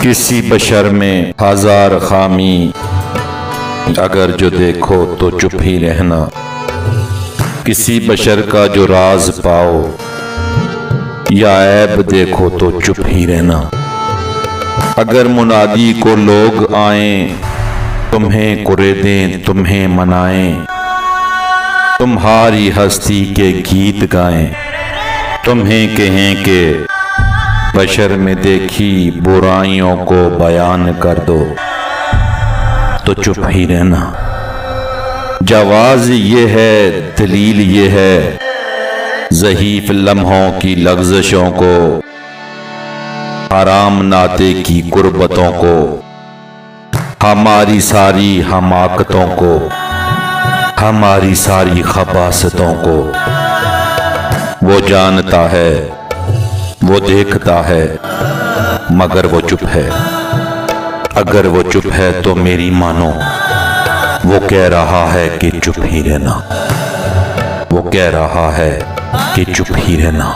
کسی بشر میں ہزار خامی، اگر جو دیکھو تو چپ ہی رہنا۔ کسی بشر کا جو راز پاؤ یا عیب دیکھو تو چپ ہی رہنا۔ اگر منادی کو لوگ آئیں، تمہیں قرے دیں، تمہیں منائیں، تمہاری ہستی کے گیت گائیں، تمہیں کہیں کہ بشر میں دیکھی برائیوں کو بیان کر دو، تو چپ ہی رہنا۔ جواز یہ ہے، دلیل یہ ہے، ضعیف لمحوں کی لغزشوں کو، حرام ناطے کی قربتوں کو، ہماری ساری حماقتوں کو، ہماری ساری خباثتوں کو۔ وہ جانتا ہے، وہ دیکھتا ہے، مگر وہ چپ ہے۔ اگر وہ چپ ہے تو میری مانو، وہ کہہ رہا ہے کہ چپ ہی رہنا۔ وہ کہہ رہا ہے کہ چپ ہی رہنا۔